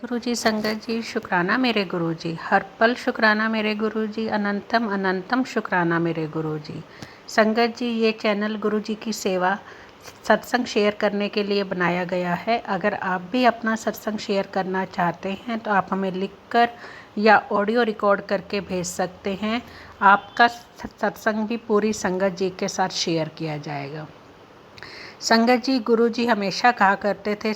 गुरु जी, संगत जी, शुक्राना मेरे गुरु जी, हर पल शुक्राना मेरे गुरु जी, अनंतम अनंतम शुक्राना मेरे गुरु जी। संगत जी, ये चैनल गुरु जी की सेवा सत्संग शेयर करने के लिए बनाया गया है। अगर आप भी अपना सत्संग शेयर करना चाहते हैं तो आप हमें लिखकर या ऑडियो रिकॉर्ड करके भेज सकते हैं। आपका सत्संग भी पूरी संगत जी के साथ शेयर किया जाएगा। संगत जी, गुरु जी हमेशा कहा करते थे,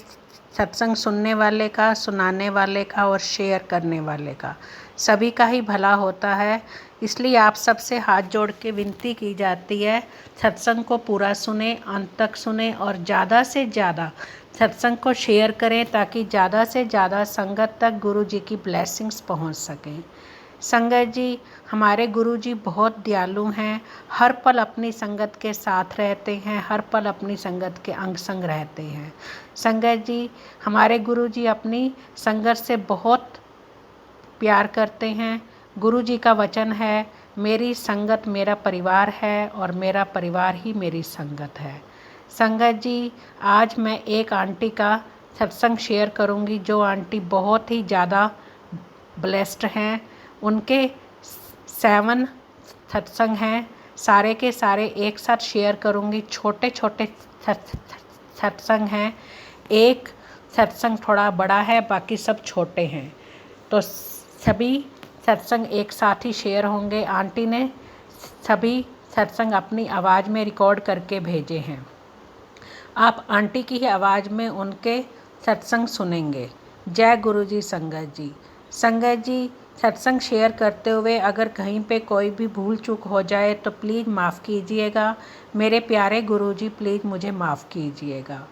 सत्संग सुनने वाले का, सुनाने वाले का और शेयर करने वाले का सभी का ही भला होता है। इसलिए आप सबसे हाथ जोड़ के विनती की जाती है, सत्संग को पूरा सुने, अंत तक सुने और ज़्यादा से ज़्यादा सत्संग को शेयर करें ताकि ज़्यादा से ज़्यादा संगत तक गुरु जी की ब्लेसिंग्स पहुंच सकें। संगत जी, हमारे गुरु जी बहुत दयालु हैं, हर पल अपनी संगत के साथ रहते हैं, हर पल अपनी संगत के अंग संग रहते हैं। संगत जी, हमारे गुरु जी अपनी संगत से बहुत प्यार करते हैं। गुरु जी का वचन है, मेरी संगत मेरा परिवार है और मेरा परिवार ही मेरी संगत है। संगत जी, आज मैं एक आंटी का सत्संग शेयर करूंगी जो आंटी बहुत ही ज़्यादा ब्लेस्ड हैं। उनके 7 सत्संग हैं, सारे के सारे एक साथ शेयर करूंगी। छोटे छोटे सत्संग हैं, एक सत्संग थोड़ा बड़ा है, बाकी सब छोटे हैं, तो सभी सत्संग एक साथ ही शेयर होंगे। आंटी ने सभी सत्संग अपनी आवाज़ में रिकॉर्ड करके भेजे हैं। आप आंटी की ही आवाज़ में उनके सत्संग सुनेंगे। जय गुरु जी। संगत जी, संगत जी, सत्संग शेयर करते हुए अगर कहीं पे कोई भी भूल चूक हो जाए तो प्लीज़ माफ़ कीजिएगा। मेरे प्यारे गुरु जी, प्लीज़ मुझे माफ़ कीजिएगा।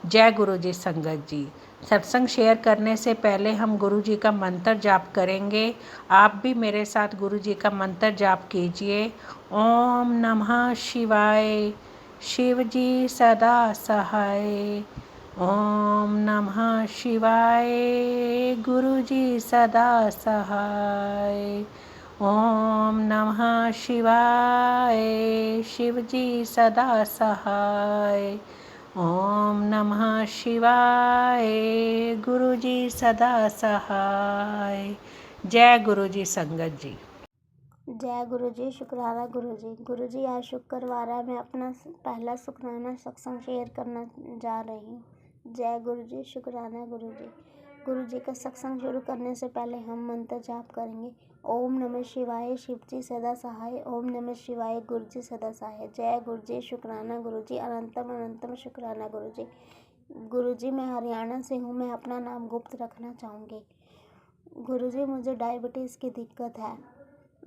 जय गुरु जी। संगत जी, सत्संग शेयर करने से पहले हम गुरु जी का मंत्र जाप करेंगे। आप भी मेरे साथ गुरु जी का मंत्र जाप कीजिए। ओम नमः शिवाय, शिव जी सदा सहाय। ओम नमः शिवाय, गुरु जी सदा सहाय। ओम नमः शिवाय, शिव जी सदा सहाय। ओम नमः शिवाय, गुरु जी सदा सहाय। जय गुरु जी। संगत जी, जय गुरु जी। शुक्राना गुरु जी। गुरु जी, आज शुक्रवार है, मैं अपना पहला शुक्राना सत्संग शेयर करना जा रही हूँ। जय गुरु जी। शुक्राना गुरु जी। गुरु जी का सत्संग शुरू करने से पहले हम मंत्र जाप करेंगे। ओम नमः शिवाय, शिव जी सदा सहाय। ओम नमः शिवाय, गुरु जी सदा सहाय। जय गुरु जी। शुक्राना गुरु जी। अनंतम अनंतम शुक्राना गुरु जी। गुरु जी, मैं हरियाणा से हूँ, मैं अपना नाम गुप्त रखना चाहूँगी। गुरु जी, मुझे डायबिटीज़ की दिक्कत है।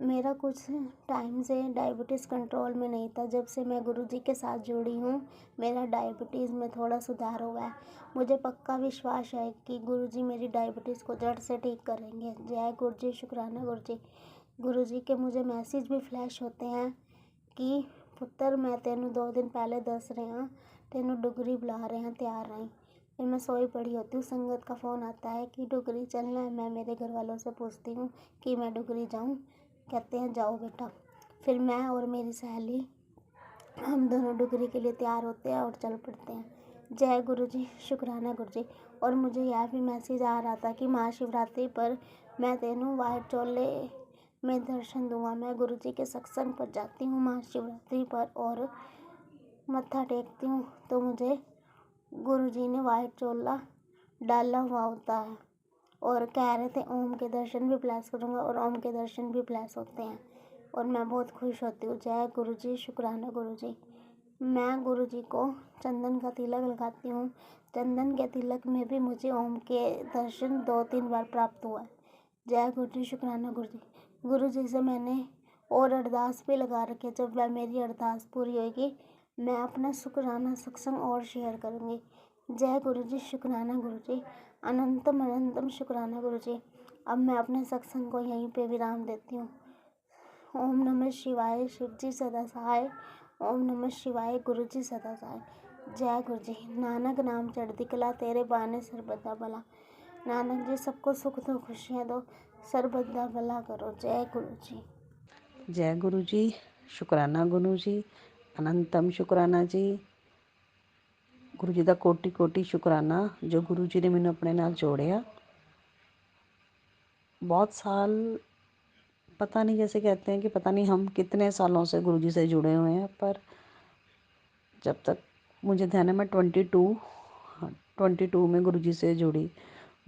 मेरा कुछ टाइम से डायबिटीज़ कंट्रोल में नहीं था। जब से मैं गुरु जी के साथ जुड़ी हूँ, मेरा डायबिटीज़ में थोड़ा सुधार हुआ है। मुझे पक्का विश्वास है कि गुरु जी मेरी डायबिटीज़ को जड़ से ठीक करेंगे। जय गुरु जी। शुक्राना गुरु जी। गुरु जी के मुझे मैसेज भी फ्लैश होते हैं कि पुत्र, मैं तेनू 2 दिन पहले दस रहा, तेनू डुगरी बुला रहे हैं, तैयार रही। फिर मैं सोई पड़ी होती हूँ, संगत का फ़ोन आता है कि डुगरी चलना है। मैं मेरे घर वालों से पूछती हूँ कि मैं डुगरी जाऊँ, कहते हैं जाओ बेटा। फिर मैं और मेरी सहेली हम दोनों डुगरी के लिए तैयार होते हैं और चल पड़ते हैं। जय गुरु जी। शुक्राना गुरु जी। और मुझे यह भी मैसेज आ रहा था कि महाशिवरात्रि पर मैं तेनू वाइट चोले में दर्शन दूंगा। मैं गुरु जी के सत्संग पर जाती हूँ महाशिवरात्रि पर और मत्था टेकती हूँ, तो मुझे गुरु जी ने वाइट चोला डाला हुआ होता है और कह रहे थे ओम के दर्शन भी ब्लेस करूँगा, और ओम के दर्शन भी ब्लेस होते हैं और मैं बहुत खुश होती हूँ। जय गुरु जी। शुक्राना गुरु जी। मैं गुरु जी को चंदन का तिलक लगाती हूँ। चंदन के तिलक में भी मुझे ओम के दर्शन 2-3 बार प्राप्त हुआ है। जय गुरु जी। शुक्राना गुरु जी। गुरु जी से मैंने और अरदास भी लगा रखी है। जब वह मेरी अरदास पूरी होगी, मैं अपना शुक्राना सत्संग और शेयर करूँगी। जय गुरु जी। शुक्राना गुरु जी। अनंतम अनंतम शुक्राना गुरु जी। अब मैं अपने सत्संग को यहीं पे विराम देती हूँ। ओम नमः शिवाय, शिव जी सदा सहाय। ओम नमः शिवाय, गुरु जी सदा सहाय। जय गुरु जी। नानक नाम चढ़ती कला, तेरे बाने सर्वदा भला। नानक जी, सबको सुख दो, खुशियाँ दो, सर्वदा भला करो। जय गुरु जी। जय गुरु जी। शुक्राना गुरु जी, अनंतम शुक्राना जी। गुरु जी का कोटि कोटि शुक्राना जो गुरु जी ने मैनू अपने नाल जोड़िया। बहुत साल, पता नहीं, जैसे कहते हैं कि पता नहीं हम कितने सालों से गुरुजी से जुड़े हुए हैं, पर जब तक मुझे ध्यान है मैं 22 में गुरुजी से जुड़ी।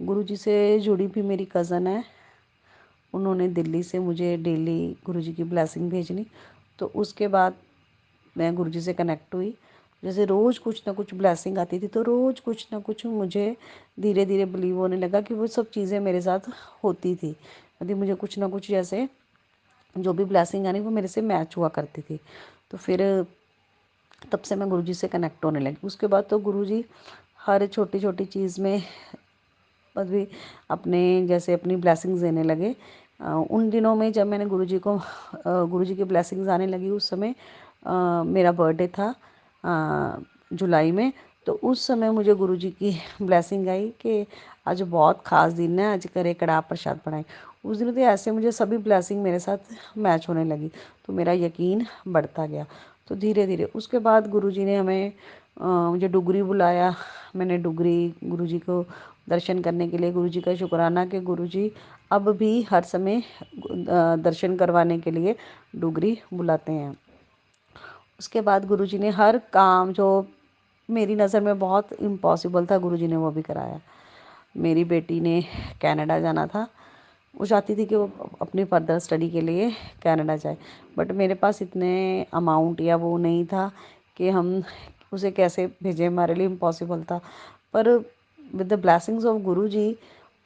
गुरुजी से जुड़ी भी मेरी कज़न है, उन्होंने दिल्ली से मुझे डेली गुरुजी की ब्लेसिंग भेजनी, तो उसके बाद मैं गुरुजी से कनेक्ट हुई। जैसे रोज़ कुछ ना कुछ ब्लेसिंग आती थी, तो रोज़ कुछ ना कुछ मुझे धीरे धीरे बिलीव होने लगा कि वो सब चीज़ें मेरे साथ होती थी। यदि मुझे कुछ ना कुछ, जैसे जो भी ब्लेसिंग आनी वो मेरे से मैच हुआ करती थी। तो फिर तब से मैं गुरुजी से कनेक्ट होने लगी। उसके बाद तो गुरुजी हर छोटी छोटी चीज़ में बस भी अपने जैसे अपनी ब्लेसिंग्स देने लगे। उन दिनों में जब मैंने गुरुजी की ब्लेसिंग्स आने लगी, उस समय मेरा बर्थडे था जुलाई में। तो उस समय मुझे गुरुजी की ब्लेसिंग आई कि आज बहुत ख़ास दिन है, आज करे कड़ाह प्रसाद बनाए। उस दिन तो ऐसे मुझे सभी ब्लेसिंग मेरे साथ मैच होने लगी, तो मेरा यकीन बढ़ता गया। तो धीरे धीरे उसके बाद गुरुजी ने हमें मुझे डुगरी बुलाया। मैंने डुगरी गुरुजी को दर्शन करने के लिए, गुरुजी का शुक्राना कि गुरुजी अब भी हर समय दर्शन करवाने के लिए डुगरी बुलाते हैं। उसके बाद गुरुजी ने हर काम जो मेरी नज़र में बहुत इम्पॉसिबल था, गुरुजी ने वो भी कराया। मेरी बेटी ने कनाडा जाना था, वो चाहती थी कि वो अपनी फर्दर स्टडी के लिए कनाडा जाए, बट मेरे पास इतने अमाउंट या वो नहीं था कि हम उसे कैसे भेजें, हमारे लिए इम्पॉसिबल था। पर विद द ब्लेसिंग्स ऑफ गुरुजी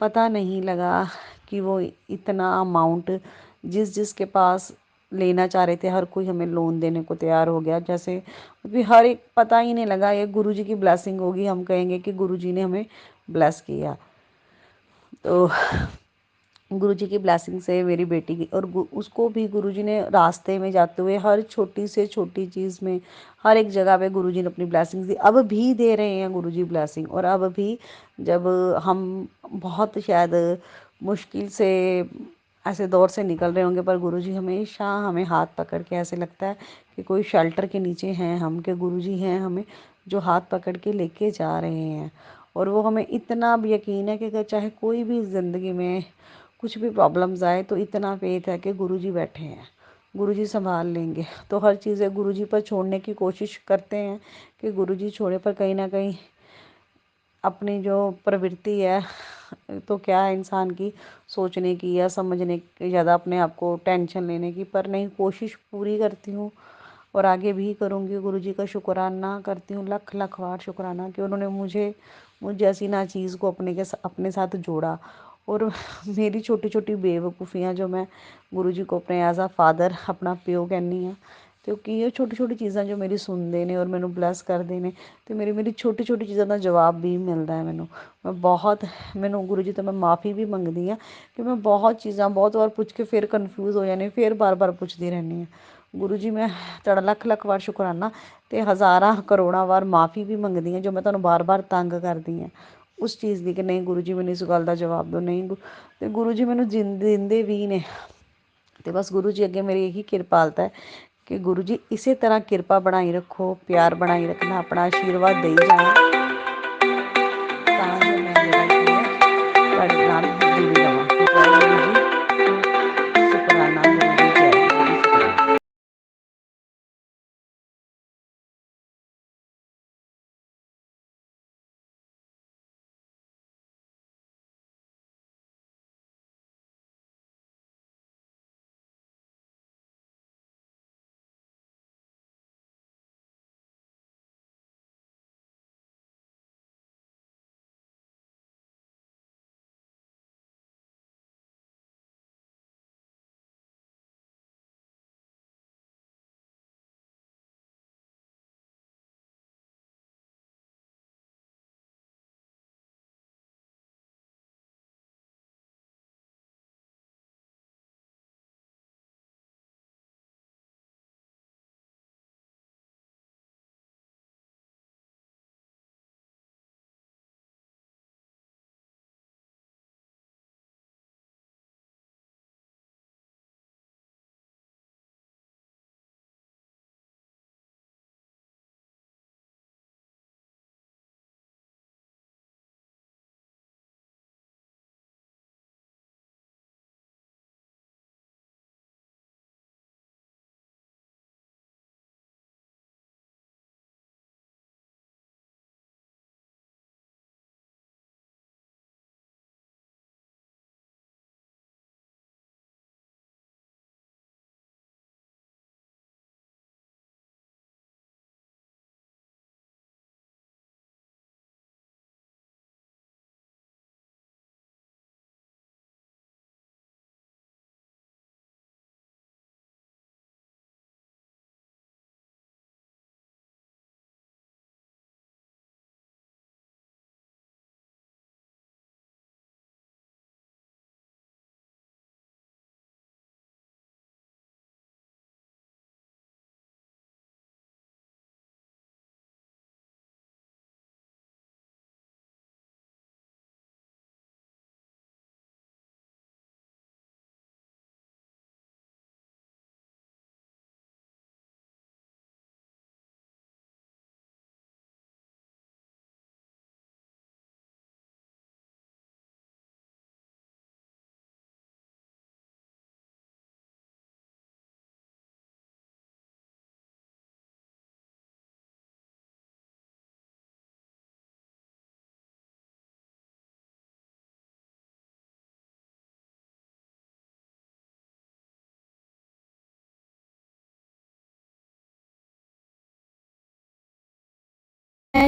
पता नहीं लगा कि वो इतना अमाउंट जिस जिसके पास लेना चाह रहे थे, हर कोई हमें लोन देने को तैयार हो गया। जैसे भी हर एक, पता ही नहीं लगा ये गुरुजी की ब्लेसिंग होगी, हम कहेंगे कि गुरुजी ने हमें ब्लेस किया। तो गुरुजी की ब्लेसिंग से मेरी बेटी की, और उसको भी गुरुजी ने रास्ते में जाते हुए हर छोटी से छोटी चीज़ में, हर एक जगह पे गुरुजी ने अपनी ब्लेसिंग दी, अब भी दे रहे हैं गुरुजी ब्लेसिंग। और अब भी जब हम बहुत शायद मुश्किल से ऐसे दौर से निकल रहे होंगे, पर गुरुजी हमेशा हमें हाथ पकड़ के, ऐसे लगता है कि कोई शेल्टर के नीचे हैं हम, कि गुरुजी हैं हमें जो हाथ पकड़ के लेके जा रहे हैं। और वो हमें इतना भी यकीन है कि अगर चाहे कोई भी ज़िंदगी में कुछ भी प्रॉब्लम्स आए, तो इतना फेथ है कि गुरुजी बैठे हैं, गुरुजी संभाल लेंगे। तो हर चीज़ें गुरुजी पर छोड़ने की कोशिश करते हैं कि गुरुजी छोड़े, पर कहीं ना कहीं अपनी जो प्रवृत्ति है, तो क्या है इंसान की, सोचने की या समझने की, ज़्यादा अपने आप को टेंशन लेने की। पर नहीं, कोशिश पूरी करती हूँ और आगे भी करूँगी। गुरुजी का शुक्राना करती हूँ, लख लख बार शुक्राना कि उन्होंने मुझ जैसी ना चीज़ को अपने साथ जोड़ा। और मेरी छोटी छोटी बेवकूफ़ियाँ जो मैं गुरुजी को अपने एज आ फादर अपना प्यो कहनी हाँ, क्योंकि ये छोटी छोटी चीज़ां जो मेरी सुनते ने और मैनू ब्लैस करते हैं, तो मेरी छोटी छोटी चीज़ों का जवाब भी मिलता है मैनू गुरु जी तो मैं माफ़ी भी मंगती हाँ कि मैं बहुत चीज़ां बहुत बार पुछ के फिर कन्फ्यूज़ हो जानी, फिर बार बार पुछती रहनी हाँ। गुरु जी मैं तुहाडा लख लख बार शुकराना, तो हज़ारां करोड़ां बार माफ़ी भी मंगती हाँ जो मैं तुहानूं बार बार तंग करती हाँ उस चीज़ की कि नहीं गुरु जी मैनूं इस गल का जवाब दो। नहीं, तो गुरु जी मैनूं दिंदे भी ने। तो बस गुरु जी अगे मेरी यही किरपालता है कि गुरु जी इसे तरह किरपा बनाई रखो, प्यार बनाई रखना, अपना आशीर्वाद देई जाना, तां जो मैं जेह्ड़ा कि है तुहाडे नाल जुड़ी रवां। जय गुरु जी, शुकराना गुरु जी, जय गुरु जी, शुकराना।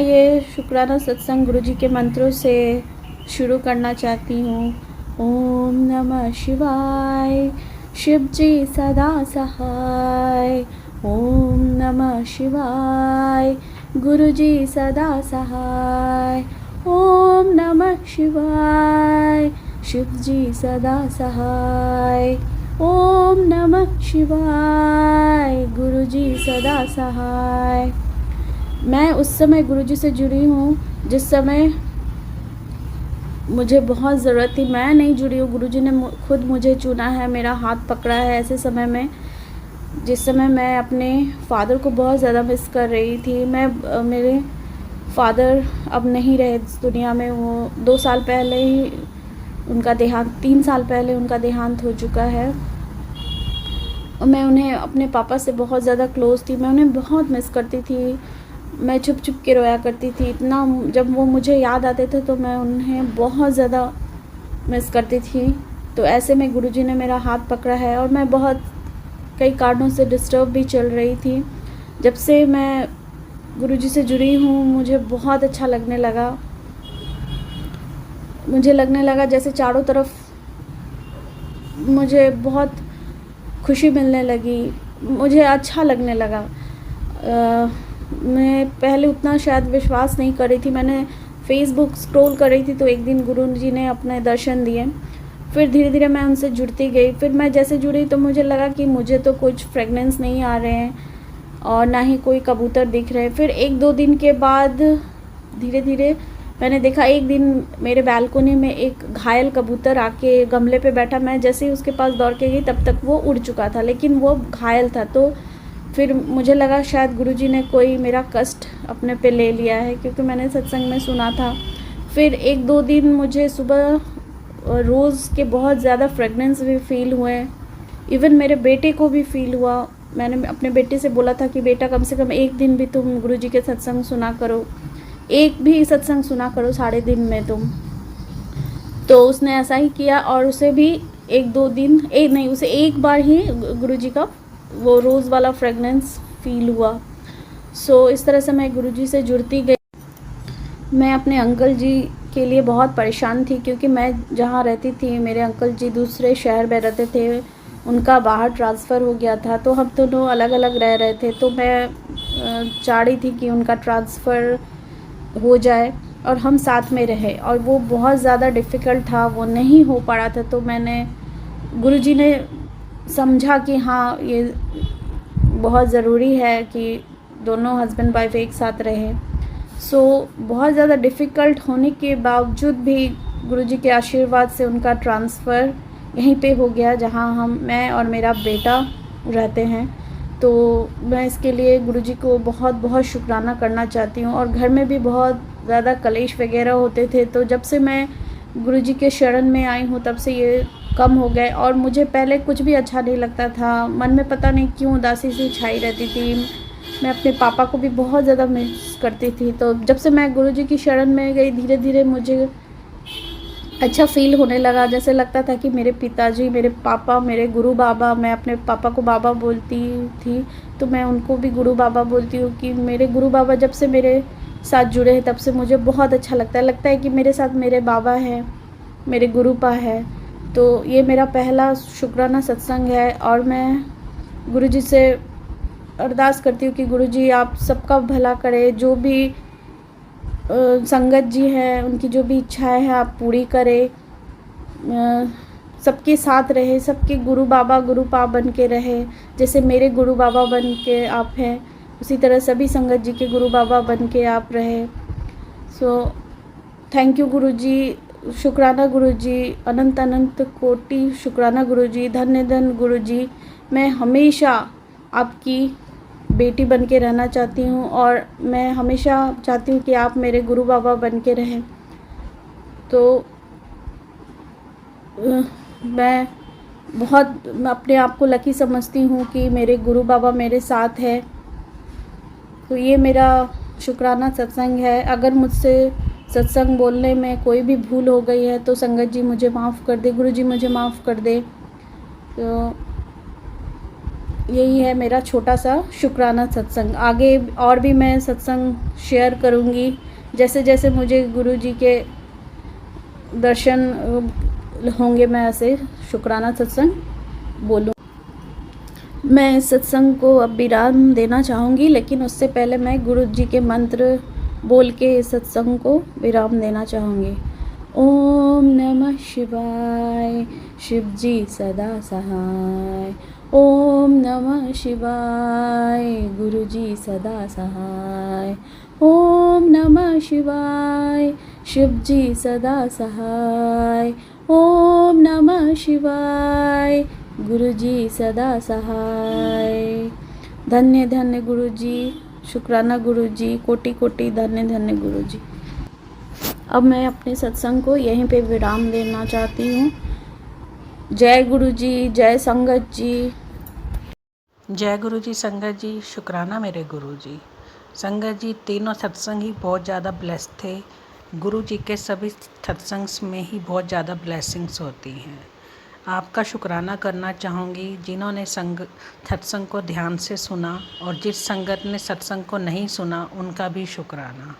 ये शुक्राना सत्संग गुरुजी के मंत्रों से शुरू करना चाहती हूँ। ओम नमः शिवाय, शिव जी सदा सहाय। ओम नमः शिवाय, गुरुजी सदा सहाय। ओम नमः शिवाय, शिव जी सदा सहाय। ओम नमः शिवाय, गुरुजी सदा सहाय। मैं उस समय गुरुजी से जुड़ी हूँ जिस समय मुझे बहुत ज़रूरत थी। मैं नहीं जुड़ी हूँ, गुरुजी ने खुद मुझे चुना है, मेरा हाथ पकड़ा है ऐसे समय में जिस समय मैं अपने फादर को बहुत ज़्यादा मिस कर रही थी। मेरे फादर अब नहीं रहे इस दुनिया में। वो 2 साल पहले ही उनका देहांत 3 साल पहले उनका देहांत हो चुका है। और मैं उन्हें अपने पापा से बहुत ज़्यादा क्लोज़ थी। मैं उन्हें बहुत मिस करती थी। मैं छुप छुप के रोया करती थी इतना। जब वो मुझे याद आते थे तो मैं उन्हें बहुत ज़्यादा मिस करती थी। तो ऐसे में गुरुजी ने मेरा हाथ पकड़ा है और मैं बहुत कई कारणों से डिस्टर्ब भी चल रही थी। जब से मैं गुरुजी से जुड़ी हूँ मुझे बहुत अच्छा लगने लगा। मुझे लगने लगा जैसे चारों तरफ मुझे बहुत खुशी मिलने लगी, मुझे अच्छा लगने लगा। मैं पहले उतना शायद विश्वास नहीं कर रही थी। मैंने फेसबुक स्क्रॉल कर रही थी तो एक दिन गुरुजी ने अपने दर्शन दिए। फिर धीरे धीरे मैं उनसे जुड़ती गई। फिर मैं जैसे जुड़ी तो मुझे लगा कि मुझे तो कुछ फ्रेगनेंस नहीं आ रहे हैं और ना ही कोई कबूतर दिख रहे हैं। फिर 1-2 दिन के बाद धीरे धीरे मैंने देखा, एक दिन मेरे बालकनी में एक घायल कबूतर आके गमले पे बैठा। मैं जैसे ही उसके पास दौड़ के गई तब तक वो उड़ चुका था, लेकिन वो घायल था। तो फिर मुझे लगा शायद गुरुजी ने कोई मेरा कष्ट अपने पे ले लिया है, क्योंकि मैंने सत्संग में सुना था। फिर 1-2 दिन मुझे सुबह रोज़ के बहुत ज़्यादा फ्रेगनेंस भी फील हुए। इवन मेरे बेटे को भी फील हुआ। मैंने अपने बेटे से बोला था कि बेटा कम से कम एक दिन भी तुम गुरुजी के सत्संग सुना करो, एक भी सत्संग सुना करो सारे दिन में तुम। तो उसने ऐसा ही किया और उसे भी 1-2 दिन नहीं, उसे एक बार ही गुरुजी का वो रोज़ वाला फ्रेगनेंस फील हुआ। सो इस तरह से मैं गुरुजी से जुड़ती गई। मैं अपने अंकल जी के लिए बहुत परेशान थी, क्योंकि मैं जहाँ रहती थी मेरे अंकल जी दूसरे शहर में रहते थे। उनका बाहर ट्रांसफ़र हो गया था तो हम दोनों अलग अलग रह रहे थे। तो मैं चाह रही थी कि उनका ट्रांसफ़र हो जाए और हम साथ में रहे, और वो बहुत ज़्यादा डिफ़िकल्ट था, वो नहीं हो पा रहा था। तो गुरुजी ने समझा कि हाँ ये बहुत ज़रूरी है कि दोनों हस्बैंड वाइफ एक साथ रहें। सो बहुत ज़्यादा डिफ़िकल्ट होने के बावजूद भी गुरुजी के आशीर्वाद से उनका ट्रांसफ़र यहीं पे हो गया जहाँ मैं और मेरा बेटा रहते हैं। तो मैं इसके लिए गुरुजी को बहुत बहुत शुक्राना करना चाहती हूँ। और घर में भी बहुत ज़्यादा कलेश वगैरह होते थे, तो जब से मैं गुरुजी के शरण में आई हूँ तब से ये कम हो गए। और मुझे पहले कुछ भी अच्छा नहीं लगता था, मन में पता नहीं क्यों उदासी सी छाई रहती थी। मैं अपने पापा को भी बहुत ज़्यादा मिस करती थी। तो जब से मैं गुरुजी की शरण में गई धीरे धीरे मुझे अच्छा फ़ील होने लगा। जैसे लगता था कि मेरे पिताजी, मेरे पापा, मेरे गुरु बाबा, मैं अपने पापा को बाबा बोलती थी तो मैं उनको भी गुरु बाबा बोलती हूँ, कि मेरे गुरु बाबा जब से मेरे साथ जुड़े हैं तब से मुझे बहुत अच्छा लगता है कि मेरे साथ मेरे बाबा हैं, मेरे गुरुपा है। तो ये मेरा पहला शुक्राना सत्संग है और मैं गुरुजी से अरदास करती हूँ कि गुरुजी आप सबका भला करें। जो भी संगत जी हैं उनकी जो भी इच्छाएं हैं आप पूरी करें, सबके साथ रहे, सबके गुरु बाबा गुरुपा बन के रहे। जैसे मेरे गुरु बाबा बन के आप हैं उसी तरह सभी संगत जी के गुरु बाबा बन के आप रहे। सो थैंक यू गुरुजी, शुक्राना गुरुजी, अनंत अनंत कोटि शुक्राना गुरुजी, धन्य धन्य गुरुजी। मैं हमेशा आपकी बेटी बन के रहना चाहती हूँ और मैं हमेशा चाहती हूँ कि आप मेरे गुरु बाबा बन के रहें। तो मैं अपने आप को लकी समझती हूँ कि मेरे गुरु बाबा मेरे साथ है। तो ये मेरा शुक्राना सत्संग है। अगर मुझसे सत्संग बोलने में कोई भी भूल हो गई है तो संगत जी मुझे माफ़ कर दे, गुरुजी मुझे माफ़ कर दे। तो यही है मेरा छोटा सा शुक्राना सत्संग। आगे और भी मैं सत्संग शेयर करूँगी, जैसे जैसे मुझे गुरु जी के दर्शन होंगे मैं ऐसे शुक्राना सत्संग बोलूँ। मैं इस सत्संग को अब विराम देना चाहूँगी, लेकिन उससे पहले मैं गुरु जी के मंत्र बोल के इस सत्संग को विराम देना चाहूँगी। ओम नमः शिवाय, शिव जी सदा सहाय। ओम नमः शिवाय, गुरु जी सदा सहाय। ओम नमः शिवाय, शिव जी सदा सहाय। ओम नमः शिवाय, गुरु जी सदा सहाय। धन्य धन्य गुरु जी, शुक्राना गुरु जी, कोटि कोटि धन्य धन्य गुरु जी। अब मैं अपने सत्संग को यहीं पे विराम देना चाहती हूँ। जय गुरु जी, जय संगत जी। जय गुरु जी, संगत जी, शुक्राना मेरे गुरु जी। संगत जी, तीनों सत्संग ही बहुत ज़्यादा ब्लेस्ड थे। गुरु जी के सभी सत्संग में ही बहुत ज़्यादा ब्लेसिंग्स होती हैं। आपका शुक्राना करना चाहूँगी जिन्होंने सत्संग को ध्यान से सुना, और जिस संगत ने सत्संग को नहीं सुना उनका भी शुक्राना।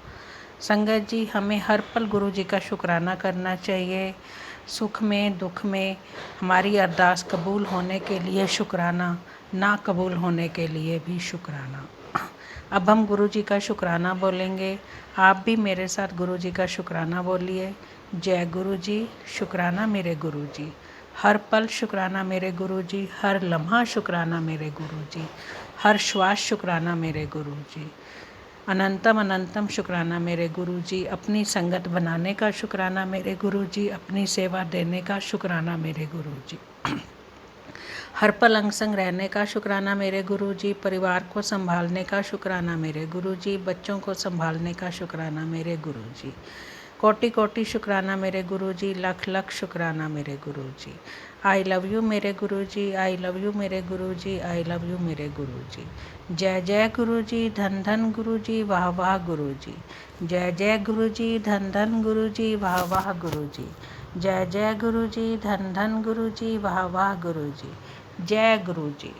संगत जी, हमें हर पल गुरु जी का शुक्राना करना चाहिए। सुख में दुख में हमारी अरदास कबूल होने के लिए शुक्राना, ना कबूल होने के लिए भी शुक्राना। अब हम गुरु जी का शुक्राना बोलेंगे। आप भी मेरे साथ गुरु जी का शुक्राना बोलिए। जय गुरु जी, शुक्राना मेरे गुरु जी। हर पल शुक्राना मेरे गुरु जी, हर लम्हा शुक्राना मेरे गुरु जी, हर श्वास शुक्राना मेरे गुरु जी। अनंतम अनंतम शुक्राना मेरे गुरु जी। अपनी संगत बनाने का शुक्राना मेरे गुरु जी, अपनी सेवा देने का शुक्राना मेरे गुरु जी। हर पल अंग संग रहने का शुक्राना मेरे गुरु जी। परिवार को संभालने का शुक्राना मेरे गुरु जी। बच्चों को संभालने का शुक्राना मेरे गुरु जी। कोटि कोटि शुक्राना मेरे गुरु जी, लख लख शुक्राना मेरे गुरु जी। आई लव यू मेरे गुरु जी, आई लव यू मेरे गुरु जी, आई लव यू मेरे गुरु जी। जय जय गुरु जी, धन धन गुरु जी, वाह वाह गुरु जी। जय जय गुरु जी, धन धन गुरु जी, वाह वाह गुरु जी। जय जय गुरु जी, धन धन गुरु जी, वाह वाह गुरु जी। जय गुरु जी।